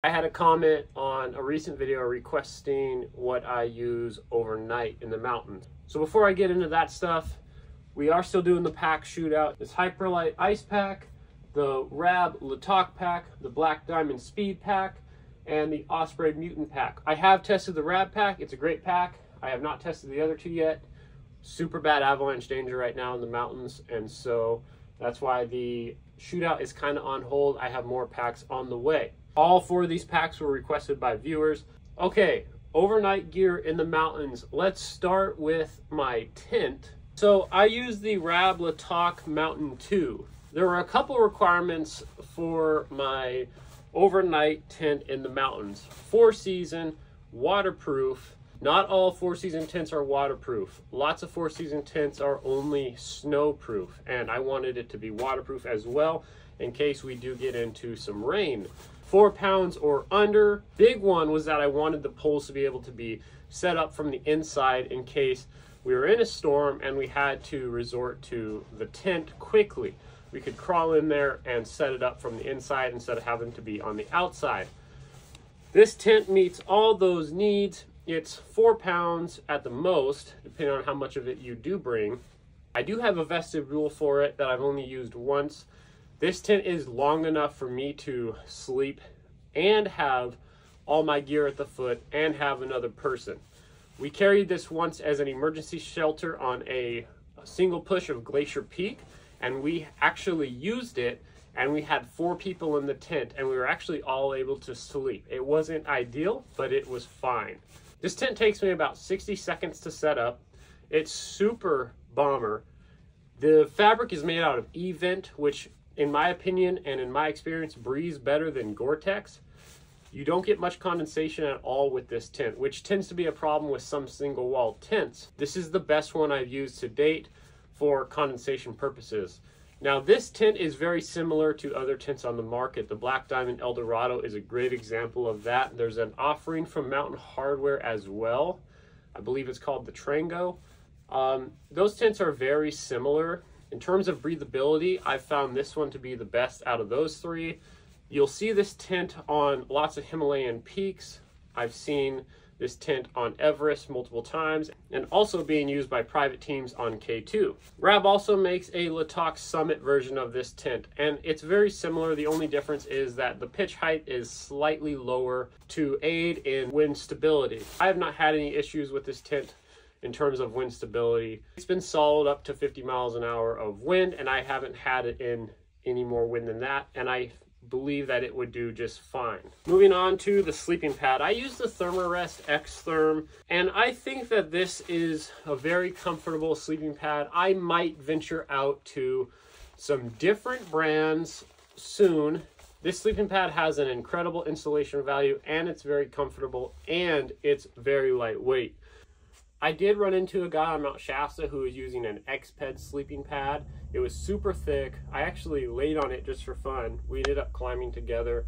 I had a comment on a recent video requesting what I use overnight in the mountains. So before I get into that stuff, we are still doing the pack shootout. This Hyperlite Ice Pack, the RAB Mythic Pack, the Black Diamond Speed Pack, and the Exped Mutant Pack. I have tested the RAB Pack. It's a great pack. I have not tested the other two yet. Super bad avalanche danger right now in the mountains, and so that's why the shootout is kind of on hold. I have more packs on the way. All four of these packs were requested by viewers. Okay, overnight gear in the mountains. Let's start with my tent. So I use the RAB Mythic Mountain 2. There were a couple requirements for my overnight tent in the mountains. 4-season, waterproof. Not all 4-season tents are waterproof. Lots of 4-season tents are only snowproof, and I wanted it to be waterproof as well in case we do get into some rain. 4 pounds or under. Big one was that I wanted the poles to be able to be set up from the inside in case we were in a storm and we had to resort to the tent quickly. We could crawl in there and set it up from the inside instead of having to be on the outside. This tent meets all those needs. It's 4 pounds at the most, depending on how much of it you do bring. I do have a vestibule for it that I've only used once. This tent is long enough for me to sleep and have all my gear at the foot and have another person. We carried this once as an emergency shelter on a single push of Glacier Peak, and we actually used it, and we had 4 people in the tent, and we were actually all able to sleep. It wasn't ideal, but it was fine. This tent takes me about 60 seconds to set up. It's super bomber. The fabric is made out of E-Vent, which in my opinion and in my experience breathes better than Gore-Tex. You don't get much condensation at all with this tent, which tends to be a problem with some single wall tents. This is the best one I've used to date for condensation purposes. Now this tent is very similar to other tents on the market. The Black Diamond Eldorado is a great example of that. There's an offering from Mountain Hardware as well. I believe it's called the Trango. Those tents are very similar. In terms of breathability, I found this one to be the best out of those 3. You'll see this tent on lots of Himalayan peaks. I've seen this tent on Everest multiple times, and also being used by private teams on K2. RAB also makes a Mythic Summit version of this tent, and it's very similar. The only difference is that the pitch height is slightly lower to aid in wind stability. I have not had any issues with this tent in terms of wind stability. It's been solid up to 50 miles an hour of wind, and I haven't had it in any more wind than that, and I believe that it would do just fine. Moving on to the sleeping pad. I use the Thermarest X-Therm, and I think that this is a very comfortable sleeping pad. I might venture out to some different brands soon. This sleeping pad has an incredible installation value, and it's very comfortable, and it's very lightweight. I did run into a guy on Mount Shasta who was using an Exped Sleeping Pad. It was super thick. I actually laid on it just for fun. We ended up climbing together,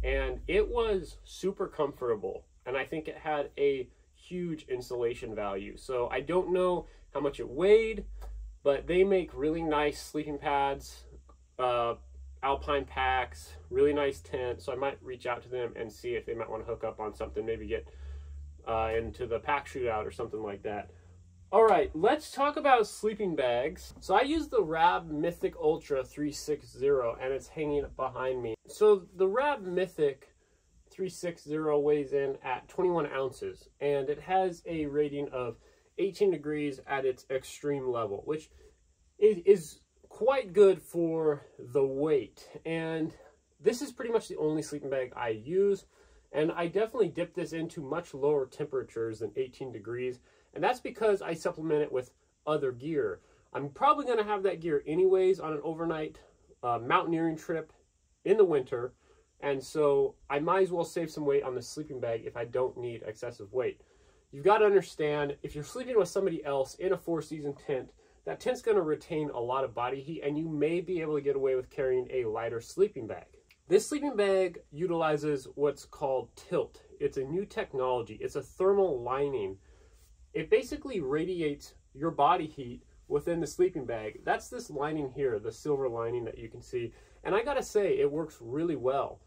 and it was super comfortable. And I think it had a huge insulation value. So I don't know how much it weighed, but they make really nice sleeping pads, alpine packs, really nice tent. So I might reach out to them and see if they might want to hook up on something, maybe get into the pack shootout or something like that. All right, let's talk about sleeping bags. So I use the RAB Mythic Ultra 360, and it's hanging behind me. So the RAB Mythic 360 weighs in at 21 ounces, and it has a rating of 18 degrees at its extreme level, which is quite good for the weight. And this is pretty much the only sleeping bag I use. And I definitely dip this into much lower temperatures than 18 degrees. And that's because I supplement it with other gear. I'm probably going to have that gear anyways on an overnight mountaineering trip in the winter. And so I might as well save some weight on the sleeping bag if I don't need excessive weight. You've got to understand, if you're sleeping with somebody else in a 4-season tent, that tent's going to retain a lot of body heat, and you may be able to get away with carrying a lighter sleeping bag. This sleeping bag utilizes what's called tilt. It's a new technology. It's a thermal lining. It basically radiates your body heat within the sleeping bag. That's this lining here, the silver lining that you can see. And I gotta say, it works really well.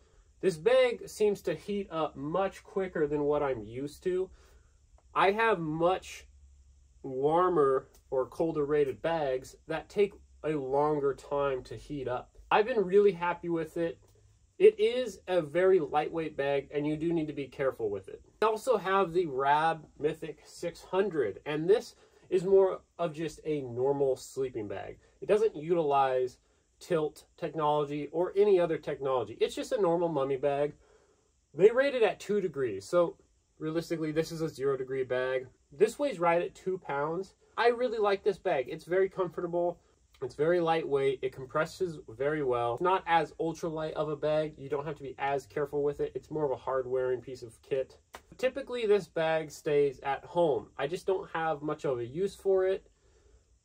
This bag seems to heat up much quicker than what I'm used to. I have much warmer or colder rated bags that take a longer time to heat up. I've been really happy with it. It is a very lightweight bag, and you do need to be careful with it. I also have the RAB Mythic 600, and this is more of just a normal sleeping bag. It doesn't utilize tilt technology or any other technology. It's just a normal mummy bag. They rate it at 2 degrees, so realistically this is a 0 degree bag. This weighs right at 2 pounds. I really like this bag. It's very comfortable. It's very lightweight. It compresses very well. It's not as ultralight of a bag. You don't have to be as careful with it. It's more of a hard-wearing piece of kit. Typically, this bag stays at home. I just don't have much of a use for it.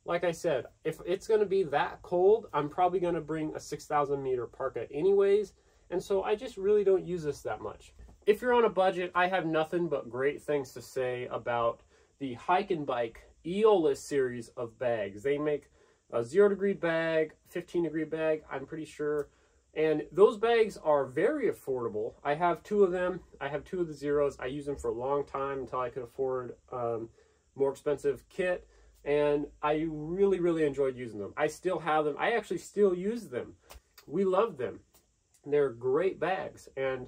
Like I said, if it's going to be that cold, I'm probably going to bring a 6,000 meter parka anyways. And so I just really don't use this that much. If you're on a budget, I have nothing but great things to say about the Hike and Bike Eola series of bags. They make a 0 degree bag, 15 degree bag, I'm pretty sure. And those bags are very affordable. I have 2 of them. I have 2 of the zeros. I use them for a long time until I could afford more expensive kit. And I really, really enjoyed using them. I still have them. I actually still use them. We love them. They're great bags. And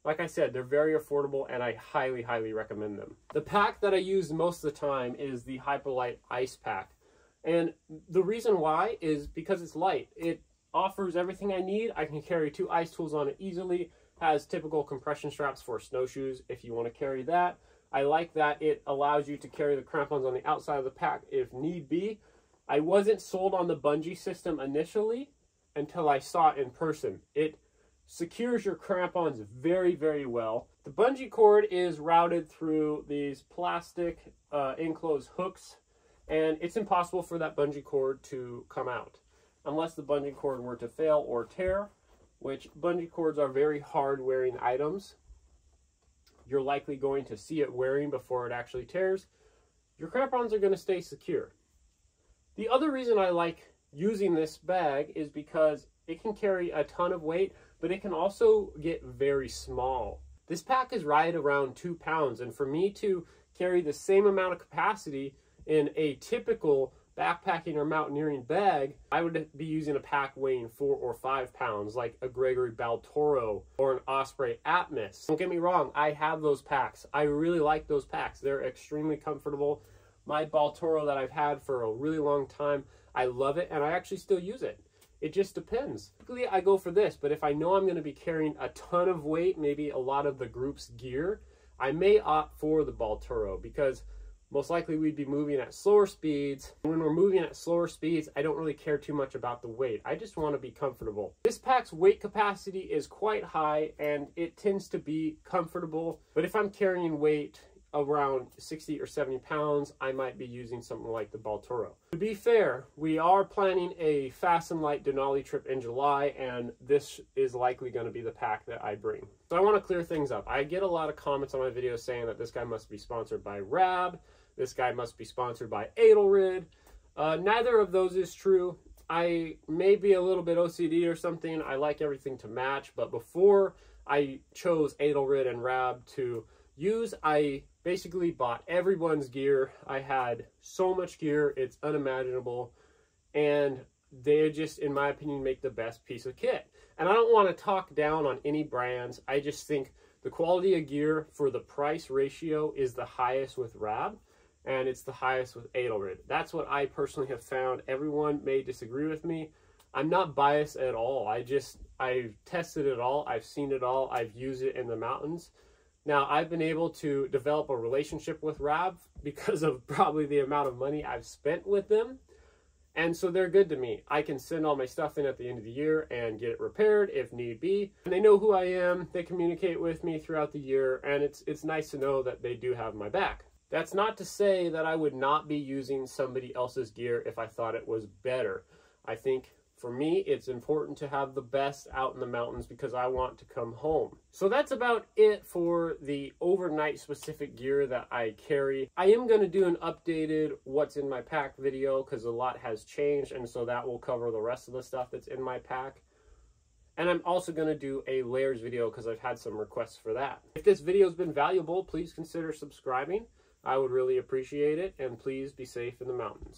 like I said, they're very affordable, and I highly, highly recommend them. The pack that I use most of the time is the Hyperlite Ice Pack. And the reason why is because it's light. It offers everything I need. I can carry 2 ice tools on it easily. Has typical compression straps for snowshoes if you want to carry that. I like that it allows you to carry the crampons on the outside of the pack if need be. I wasn't sold on the bungee system initially until I saw it in person. It secures your crampons very, very well. The bungee cord is routed through these plastic enclosed hooks, and it's impossible for that bungee cord to come out unless the bungee cord were to fail or tear, which bungee cords are very hard wearing items. You're likely going to see it wearing before it actually tears. Your crampons are going to stay secure. The other reason I like using this bag is because it can carry a ton of weight, but it can also get very small. This pack is right around 2 pounds, and for me to carry the same amount of capacity in a typical backpacking or mountaineering bag, I would be using a pack weighing 4 or 5 pounds, like a Gregory Baltoro or an Osprey Atmos. Don't get me wrong, I have those packs. I really like those packs. They're extremely comfortable. My Baltoro that I've had for a really long time, I love it, and I actually still use it. It just depends. Typically, I go for this, but if I know I'm going to be carrying a ton of weight, maybe a lot of the group's gear, I may opt for the Baltoro because most likely we'd be moving at slower speeds. When we're moving at slower speeds, I don't really care too much about the weight. I just want to be comfortable. This pack's weight capacity is quite high, and it tends to be comfortable. But if I'm carrying weight around 60 or 70 pounds, I might be using something like the Baltoro. To be fair, we are planning a Fast and Light Denali trip in July, and this is likely going to be the pack that I bring. So I want to clear things up. I get a lot of comments on my videos saying that this guy must be sponsored by RAB, this guy must be sponsored by Eola. Neither of those is true. I may be a little bit OCD or something. I like everything to match, but before I chose Eola and RAB to use, I basically bought everyone's gear. I had so much gear, it's unimaginable, and they just, in my opinion, make the best piece of kit. And I don't want to talk down on any brands. I just think the quality of gear for the price ratio is the highest with RAB, and it's the highest with Eola. That's what I personally have found. Everyone may disagree with me. I'm not biased at all. I've tested it all. I've seen it all. I've used it in the mountains. Now, I've been able to develop a relationship with RAB because of probably the amount of money I've spent with them. And so they're good to me. I can send all my stuff in at the end of the year and get it repaired if need be. And they know who I am. They communicate with me throughout the year. And it's nice to know that they do have my back. That's not to say that I would not be using somebody else's gear if I thought it was better. I think for me, it's important to have the best out in the mountains because I want to come home. So that's about it for the overnight specific gear that I carry. I am going to do an updated what's in my pack video because a lot has changed, and so that will cover the rest of the stuff that's in my pack. And I'm also going to do a layers video because I've had some requests for that. If this video has been valuable, please consider subscribing. I would really appreciate it, and please be safe in the mountains.